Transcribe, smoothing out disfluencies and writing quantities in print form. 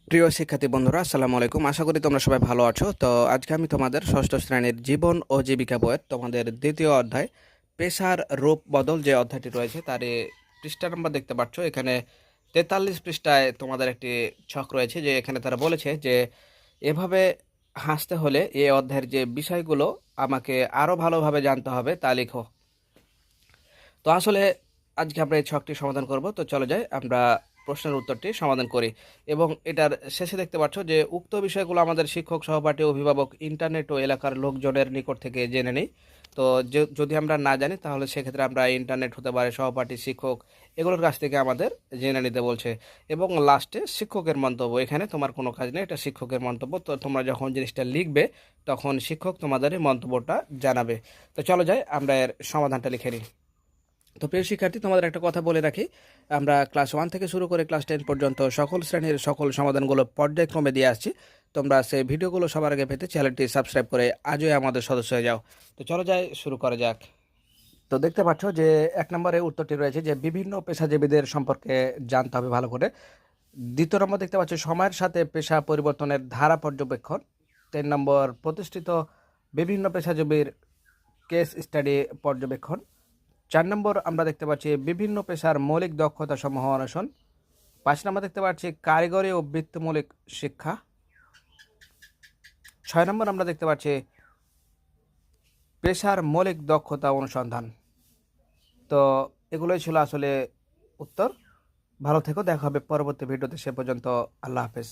প্রিয় শিক্ষার্থী বন্ধুরা, আসসালামু আলাইকুম। আশা করি তোমরা সবাই ভালো আছো। তো আজকে আমি তোমাদের ষষ্ঠ শ্রেণীর জীবন ও জীবিকা বইয়ের তোমাদের দ্বিতীয় অধ্যায় পেশার রূপ বদল যে অধ্যায়টি রয়েছে তার পৃষ্ঠা নাম্বার দেখতে পাচ্ছ। এখানে 43 পৃষ্ঠায় তোমাদের একটি ছক রয়েছে, যে এখানে তারা বলেছে যে এভাবে হাসতে হলে এই অধ্যায়ের যে বিষয়গুলো আমাকে আরও ভালোভাবে জানতে হবে তা লিখো। তো আসলে আজকে আমরা এই ছকটি সমাধান করব। তো চলে যাই আমরা প্রশ্নের উত্তরটি সমাধান করি। এবং এটার শেষে দেখতে পাচ্ছ যে উক্ত বিষয়গুলো আমাদের শিক্ষক, সহপাঠী, অভিভাবক, ইন্টারনেট ও এলাকার লোকজনের নিকট থেকে জেনে নিই। তো যদি আমরা না জানি তাহলে সেক্ষেত্রে আমরা ইন্টারনেট হতে পারে, সহপাঠী, শিক্ষক, এগুলোর কাছ থেকে আমাদের জেনে নিতে বলছে। এবং লাস্টে শিক্ষকের মন্তব্য, এখানে তোমার কোনো কাজ নেই, এটা শিক্ষকের মন্তব্য। তো তোমরা যখন জিনিসটা লিখবে তখন শিক্ষক তোমাদের এই মন্তব্যটা জানাবে। তো চলো যাই আমরা এর সমাধানটা লিখে নিই। তো প্রিয় শিক্ষার্থী, তোমাদের একটা কথা বলে রাখি, আমরা ক্লাস 1 থেকে শুরু করে ক্লাস 10 পর্যন্ত সকল শ্রেণীর সকল সমাধানগুলো পর্যায়ক্রমে দিয়ে আসছি। তোমরা সেই ভিডিওগুলো সবার আগে পেতে চ্যানেলটি সাবস্ক্রাইব করে আজই আমাদের সদস্য হয়ে যাও। তো চলো যাই, শুরু করা যাক। তো দেখতে পাচ্ছ যে 1 নম্বরে উত্তরটি রয়েছে যে বিভিন্ন পেশাজীবীদের সম্পর্কে জানতে হবে ভালো করে। 2 নম্বর দেখতে পাচ্ছ সময়ের সাথে পেশা পরিবর্তনের ধারা পর্যবেক্ষণ। 3 নম্বর প্রতিষ্ঠিত বিভিন্ন পেশাজীবীর কেস স্টাডি পর্যবেক্ষণ। 4 নম্বর আমরা দেখতে পাচ্ছি বিভিন্ন পেশার মৌলিক দক্ষতা সমূহ অন্বেষণ। 5 নম্বর দেখতে পাচ্ছি কারিগরি ও বৃত্তিমূলক শিক্ষা। 6 নম্বর আমরা দেখতে পাচ্ছি পেশার মৌলিক দক্ষতা অনুসন্ধান। তো এগুলোই ছিল আসলে উত্তর। ভালো থেকো, দেখা হবে পরবর্তী ভিডিওতে। সে পর্যন্ত আল্লাহ হাফেজ।